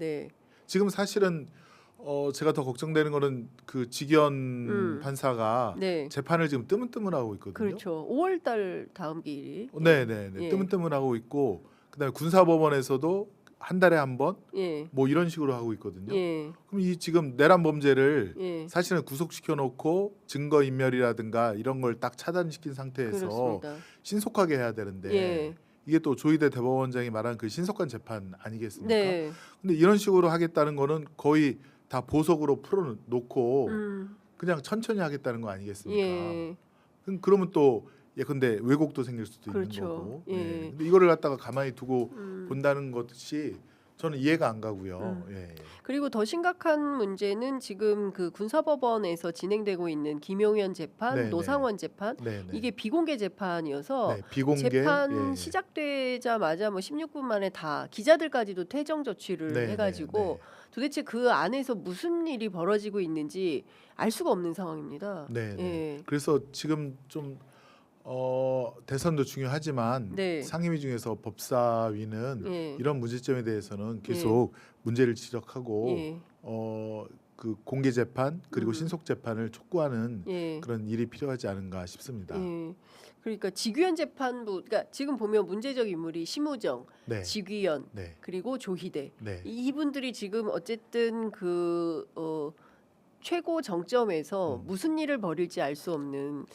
네. 지금 사실은 제가 더 걱정되는 거는 그 직위원 판사가 네. 재판을 지금 뜨문뜨문하고 있거든요. 그렇죠. 5월달 다음 기일이. 네네네. 예. 뜨문뜨문하고 있고 그다음에 군사법원에서도 한 달에 한 번 예. 뭐 이런 식으로 하고 있거든요. 예. 그럼 이 지금 내란 범죄를 예. 사실은 구속시켜 놓고 증거 인멸이라든가 이런 걸 딱 차단시킨 상태에서 그렇습니다. 신속하게 해야 되는데 예. 이게 또 조희대 대법원장이 말한 그 신속한 재판 아니겠습니까? 네. 근데 이런 식으로 하겠다는 거는 거의 다 보석으로 풀어놓고 그냥 천천히 하겠다는 거 아니겠습니까? 예. 그러면 또 예컨대 왜곡도 생길 수도 그렇죠. 있는 거고. 예. 네. 근데 이거를 갖다가 가만히 두고 본다는 것이 저는 이해가 안 가고요. 예. 그리고 더 심각한 문제는 지금 그 군사법원에서 진행되고 있는 김용현 재판, 네네. 노상원 재판 네네. 이게 비공개 재판이어서 네, 비공개 재판 예. 시작되자마자 뭐 16분 만에 다 기자들까지도 퇴정 조치를 네, 해가지고 도대체 그 안에서 무슨 일이 벌어지고 있는지 알 수가 없는 상황입니다. 네. 네. 예. 그래서 지금 좀 대선도 중요하지만 네. 상임위 중에서 법사위는 예. 이런 문제점에 대해서는 계속 문제를 지적하고 예. 그 공개 재판 그리고 음. 신속 재판을 촉구하는 예. 그런 일이 필요하지 않은가 싶습니다. 예. 그러니까 직위원 재판부, 그러니까 지금 보면 문제적 인물이 심우정, 네. 직위원, 네. 그리고 조희대. 네. 이분들이 지금 어쨌든 그 최고 정점에서 무슨 일을 벌일지 알 수 없는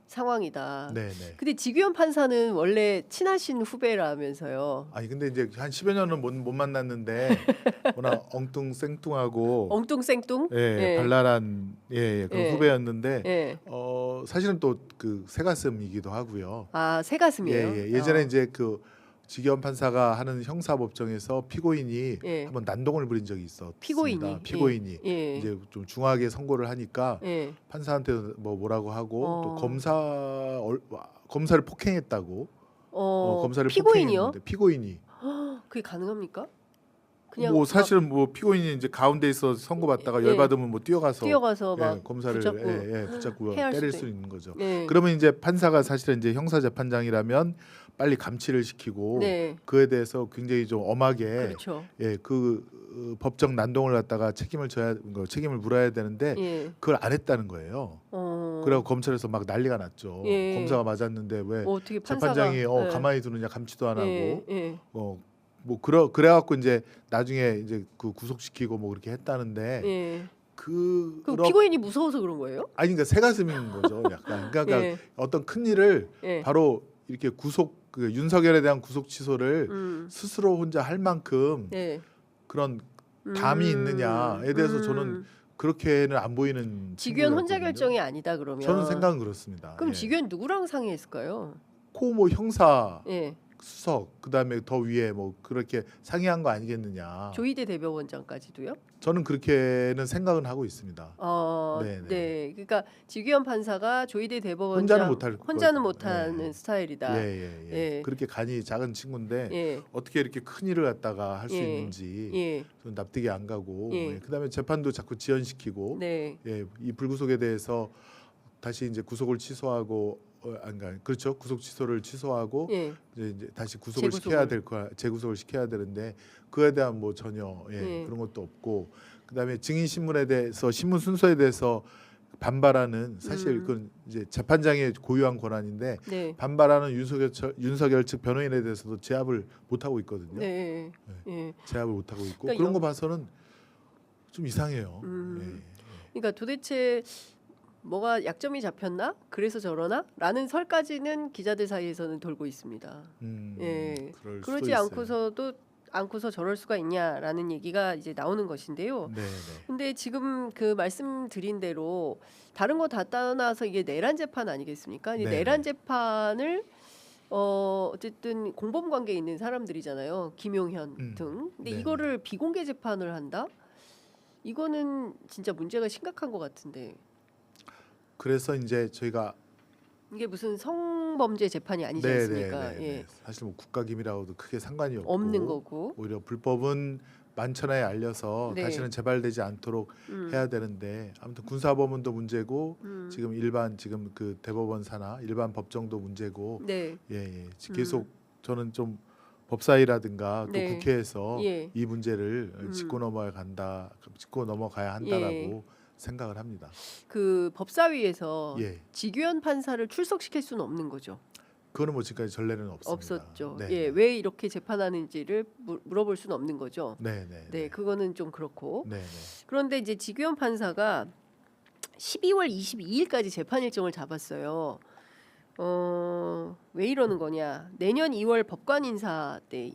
상황이다. 네, 네. 근데 직위원 판사는 원래 친하신 후배라면서요. 아니 근데 이제 한 10여 년은 못 만났는데 워낙 엉뚱생뚱하고 엉뚱생뚱? 예, 발랄한 그런 예. 후배였는데 예. 사실은 또 그 새가슴이기도 하고요. 아, 새가슴이에요? 예전에 이제 그 직위원 판사가 하는 형사법정에서 피고인이 예. 한번 난동을 부린 적이 있었습니다. 피고인이. 예. 이제 좀 중하게 선고를 하니까 예. 판사한테 뭐라고 하고 또 어. 검사를 폭행했다고. 검사를 피고인이요? 폭행했는데 피고인이 그게 가능합니까? 그냥 뭐 막 사실은 뭐 피고인이 이제 가운데 있어 선고받다가 예. 열받으면 뭐 뛰어가서 막 검사를 붙잡고 붙잡고 해야 할 때릴 수도 수 있는 거죠. 네. 그러면 이제 판사가 사실은 이제 형사재판장이라면 빨리 감치를 시키고 네. 그에 대해서 굉장히 좀 엄하게 그렇죠. 법정 난동을 갖다가 책임을 물어야 되는데 예. 그걸 안 했다는 거예요. 그래고 검찰에서 막 난리가 났죠. 예. 검사가 맞았는데 왜 어떻게 재판장이 판사가 가만히 두느냐, 감치도 안 하고 예. 뭐 그래갖고 이제 나중에 이제 그 구속시키고 뭐 그렇게 했다는데 예. 그 피고인이 무서워서 그런 거예요? 아니 그러니까 새가슴인 거죠. 약간 그러니까 예. 어떤 큰 일을 예. 바로 이렇게 그 윤석열에 대한 구속 취소를 스스로 혼자 할 만큼 예. 그런 담이 있느냐에 대해서 저는 그렇게는 안 보이는 직위원 혼자 친구였거든요. 결정이 아니다 그러면. 저는 생각은 그렇습니다. 그럼 직위원 누구랑 상의했을까요? 뭐 형사 예. 수석 그다음에 더 위에 뭐 그렇게 상의한 거 아니겠느냐. 조희대 대법원장까지도요? 저는 그렇게는 생각은 하고 있습니다. 네. 그러니까 직위원 판사가 조희대 대법원장 혼자는 못하는 스타일이다. 예. 그렇게 간이 작은 친구인데 예. 어떻게 이렇게 큰 일을 갖다가 할 수 예. 있는지 저는 납득이 안 가고 예. 그다음에 재판도 자꾸 지연시키고 네. 이 불구속에 대해서 다시 이제 구속을 취소하고 그렇죠. 구속 취소를 취소하고 예. 이제 다시 구속을 시켜야 될 거야. 재구속을 시켜야 되는데 그에 대한 뭐 전혀 그런 것도 없고 그다음에 증인 신문에 대해서 신문 순서에 대해서 반발하는 사실 그건 이제 재판장의 고유한 권한인데 네. 반발하는 윤석열 측 변호인에 대해서도 제압을 못 하고 있거든요. 네. 예. 제압을 못 하고 있고 그러니까 그런 거 봐서는 좀 이상해요. 그러니까 도대체 뭐가 약점이 잡혔나? 그래서 저러나? 라는 설까지는 기자들 사이에서는 돌고 있습니다. 그러지 않고서 저럴 수가 있냐라는 얘기가 이제 나오는 것인데요. 네. 근데 지금 그 말씀드린 대로 다른 거 다 떠나서 이게 내란 재판 아니겠습니까? 이 내란 재판을 어쨌든 공범 관계에 있는 사람들이잖아요. 김용현 등. 근데 이거를 비공개 재판을 한다? 이거는 진짜 문제가 심각한 것 같은데. 그래서 이제 저희가 이게 무슨 성범죄 재판이 아니지 않습니까? 사실 뭐 국가기밀하고도 크게 상관이 없는 거고 오히려 불법은 만천하에 알려서 네. 다시는 재발되지 않도록 해야 되는데 아무튼 군사법원도 문제고 지금 그 대법원 산하 일반 법정도 문제고 계속 저는 좀 법사위라든가 또 네. 국회에서 예. 이 문제를 짚고 넘어가야 한다라고 예. 생각을 합니다. 그 법사위에서 예, 지규현 판사를 출석시킬 수는 없는 거죠. 그거는 뭐 지금까지 전례는 없습니다. 없었죠. 네, 예, 왜 이렇게 재판하는지를 물어볼 수는 없는 거죠. 네, 네, 네, 그거는 좀 그렇고. 네, 네. 그런데 이제 지규현 판사가 12월 22일까지 재판 일정을 잡았어요. 왜 이러는 거냐? 내년 2월 법관 인사 때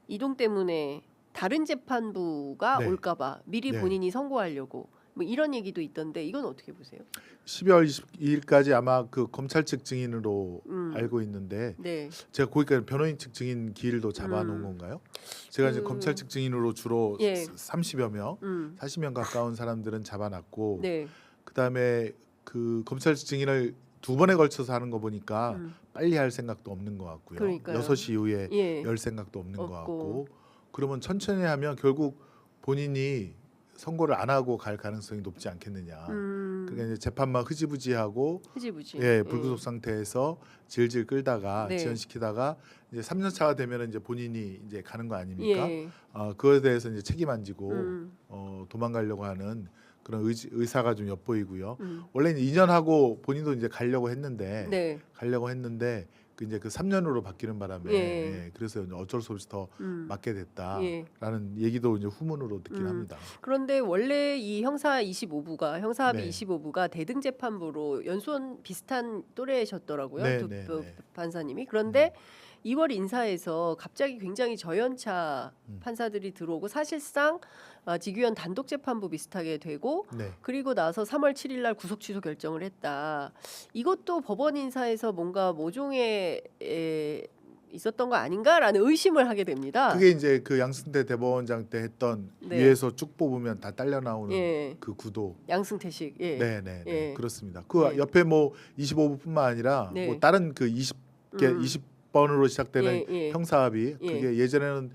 이동 때문에 다른 재판부가 네. 올까봐 미리 네. 본인이 선고하려고 뭐 이런 얘기도 있던데 이건 어떻게 보세요? 12월 22일까지 아마 그 검찰 측 증인으로 알고 있는데 네, 제가 거기까지 변호인 측 증인 기일도 잡아놓은 건가요? 제가 이제 그- 검찰 측 증인으로 주로 예. 30여 명, 40명 가까운 사람들은 잡아놨고 네, 그다음에 그 검찰 측 증인을 2번에 걸쳐서 하는 거 보니까 음. 빨리 할 생각도 없는 것 같고요. 그러니까요. 6시 이후에 예, 열 생각도 없는 것 없고. 같고 그러면 천천히 하면 결국 본인이 선고를 안 하고 갈 가능성이 높지 않겠느냐. 그러니까 이제 재판만 흐지부지하고 흐지부지. 불구속 상태에서 질질 끌다가 네. 지연시키다가 이제 3년 차가 되면 이제 본인이 이제 가는 거 아닙니까? 예, 그거에 대해서 이제 책임 안 지고 음, 도망가려고 하는 그런 의사가 좀 엿보이고요. 음. 원래는 2년 하고 본인도 이제 가려고 했는데 네, 그 이제 그 3년으로 바뀌는 바람에 예. 그래서 이제 어쩔 수 없이 더 음. 맞게 됐다라는 예. 얘기도 이제 후문으로 듣긴 합니다. 그런데 원래 이 형사합의 네. 25부가 대등 재판부로 연수원 비슷한 또래셨더라고요. 네, 두 네, 네. 판사님이. 그런데 2월 인사에서 갑자기 굉장히 저연차 음. 판사들이 들어오고 사실상 지규현 단독 재판부 비슷하게 되고 네. 그리고 나서 3월 7일 날 구속 취소 결정을 했다. 이것도 법원 인사에서 뭔가 모종에 있었던 거 아닌가라는 의심을 하게 됩니다. 그게 이제 그 양승태 대법원장 때 했던 네. 위에서 쭉 뽑으면 다 딸려 나오는 예. 그 구도. 양승태식. 예. 네, 네, 네. 예. 그렇습니다. 그 네. 옆에 뭐 25부뿐만 아니라 네. 뭐 다른 그 20개 음. 20번으로 시작되는 예, 예. 형사합의 예. 그게 예전에는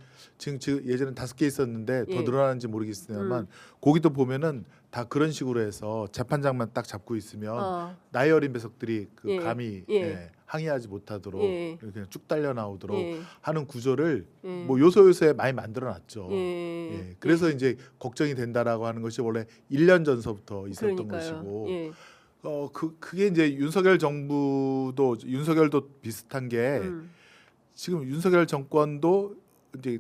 예전엔 5개 있었는데 더 예. 늘어나는지 모르겠습니다만 거기도 보면은 다 그런 식으로 해서 재판장만 딱 잡고 있으면 나이 어린 배석들이 그 예. 감히 예. 항의하지 못하도록 예. 그냥 쭉 달려 나오도록 예. 하는 구조를 예. 뭐 요소요소에 많이 만들어놨죠. 예. 예. 그래서 이제 걱정이 된다라고 하는 것이 원래 1년 전서부터 있었던 그러니까요. 것이고 예. 그게 이제 윤석열도 비슷한 게 지금 윤석열 정권도 이제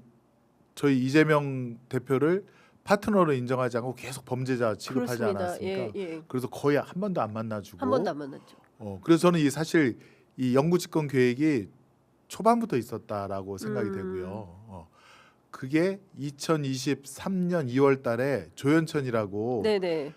저희 이재명 대표를 파트너로 인정하지 않고 계속 범죄자 취급하지 그렇습니다. 않았습니까? 예. 예. 그래서 거의 한 번도 안 만나주고 한 번도 안 만났죠. 그래서 저는 사실 이 영구 집권 계획이 초반부터 있었다라고 생각이 되고요. 그게 2023년 2월달에 조현천이라고 네네.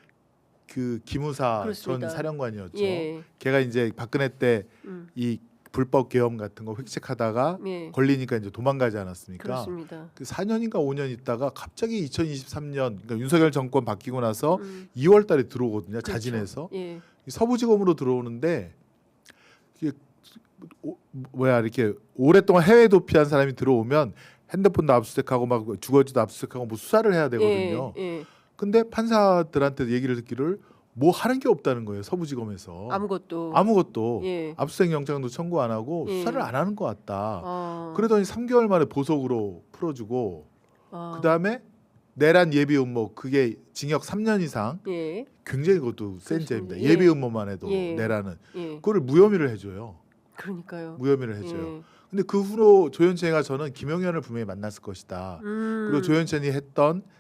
그 기무사 그렇습니다. 전 사령관이었죠. 예. 걔가 이제 박근혜 때 음. 이 불법 계엄 같은 거 획책하다가 예. 걸리니까 이제 도망가지 않았습니까? 그렇습니다. 그 4년인가 5년 있다가 갑자기 2023년 그러니까 윤석열 정권 바뀌고 나서 음. 2월달에 들어오거든요. 그렇죠. 자진해서 예. 서부지검으로 들어오는데 이게 이렇게 오랫동안 해외 도피한 사람이 들어오면 핸드폰도 압수수색하고 막 주거지도 압수수색하고 뭐 수사를 해야 되거든요. 예. 예. 근데 판사들한테 얘기를 듣기를 뭐 하는 게 없다는 거예요. 서부지검에서 아무것도 예. 압수수색 영장도 청구 안 하고 예. 수사를 안 하는 것 같다. 아. 그러더니 3개월 만에 보석으로 풀어주고 아. 그다음에 내란 예비 음모 그게 징역 3년 이상 예. 굉장히 그것도 센 그렇습니다. 죄입니다. 예. 예비 음모만 해도 예. 내란은 예. 그거를 무혐의를 해줘요. 그러니까요. 무혐의를 해줘요. 예. 근데 그 후로 조현천이가 저는 김용현을 분명히 만났을 것이다. 그리고 조현천이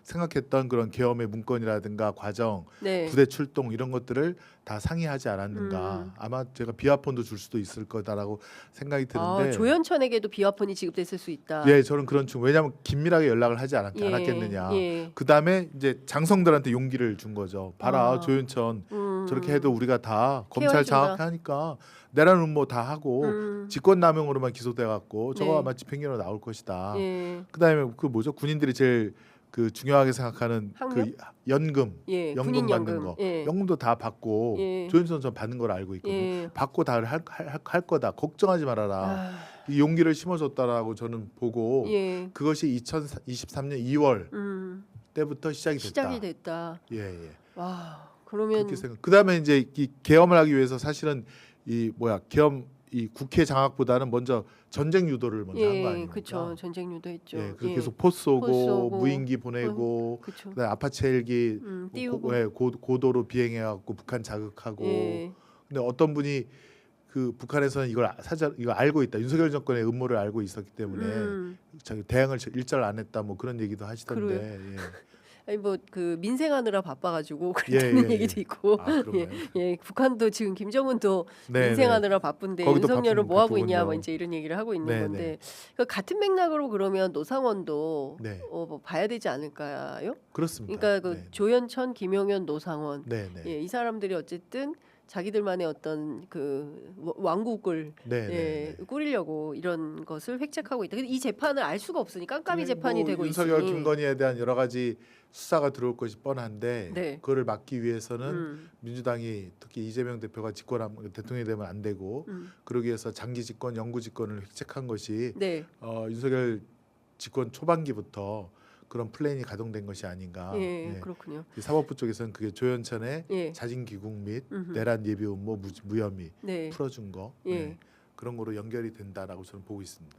생각했던 그런 계엄의 문건이라든가 과정, 네. 부대 출동 이런 것들을 다 상의하지 않았는가. 아마 제가 비화폰도 줄 수도 있을 거다라고 생각이 드는데. 조현천에게도 비화폰이 지급됐을 수 있다. 예, 저는 그런 충. 왜냐하면 긴밀하게 연락을 하지 예. 않았겠느냐. 예. 그 다음에 이제 장성들한테 용기를 준 거죠. 봐라, 조현천 저렇게 해도 우리가 다 검찰 케어해준다. 장악하니까 내란 음모 다 하고 직권남용으로만 기소돼갖고 저거 네. 아마 집행유예로 나올 것이다. 예. 그다음에 그 뭐죠? 군인들이 제일 그 중요하게 생각하는 학력? 그 연금, 예. 연금 군인 받는 연금. 거, 예. 연금도 다 받고 예. 조현천 전 받는 걸 알고 있거든요. 예. 받고 다 할 거다. 걱정하지 말아라. 아. 이 용기를 심어줬다라고 저는 보고 예. 그것이 2023년 2월 때부터 시작이 됐다. 시작이 됐다. 예, 예. 와. 그러면 그렇게 생각. 그다음에 이제 이 계엄을 하기 위해서 사실은 계엄 이 국회 장악보다는 먼저 전쟁 유도를 먼저 한 거 아닙니까? 그렇죠. 전쟁 유도했죠. 예, 그래서 계속 포스 쏘고 무인기 보내고 그렇죠. 그다음에 아파치 헬기 띄우고. 고도로 비행해갖고 북한 자극하고. 예. 근데 어떤 분이 그 북한에서는 이걸 알고 있다. 윤석열 정권의 음모를 알고 있었기 때문에 자기 대응을 일절 안 했다. 뭐 그런 얘기도 하시던데. 예. 아니 뭐 그 민생하느라 바빠가지고 그랬다는 얘기도 있고. 북한도 지금 김정은도 민생하느라 바쁜데 윤석열은 뭐 하고 있냐, 뭐 이제 이런 얘기를 하고 있는 건데 그러니까 같은 맥락으로 그러면 노상원도 뭐 봐야 되지 않을까요? 그렇습니다. 그러니까 그 조현천, 김용현, 노상원 이 사람들이 어쨌든 자기들만의 어떤 그 왕국을 꾸리려고 이런 것을 획책하고 있다. 근데 이 재판을 알 수가 없으니 깜깜이 재판이 되고 있으니 윤석열, 김건희에 대한 여러 가지 수사가 들어올 것이 뻔한데 그거를 막기 위해서는 민주당이 특히 이재명 대표가 대통령이 되면 안 되고 그러기 위해서 장기 집권, 영구 집권을 획책한 것이 윤석열 집권 초반기부터 그런 플랜이 가동된 것이 아닌가. 그렇군요. 사법부 쪽에서는 그게 조현천의 자진 귀국 및 내란 예비 음모 무혐의 풀어준 거 그런 거로 연결이 된다라고 저는 보고 있습니다.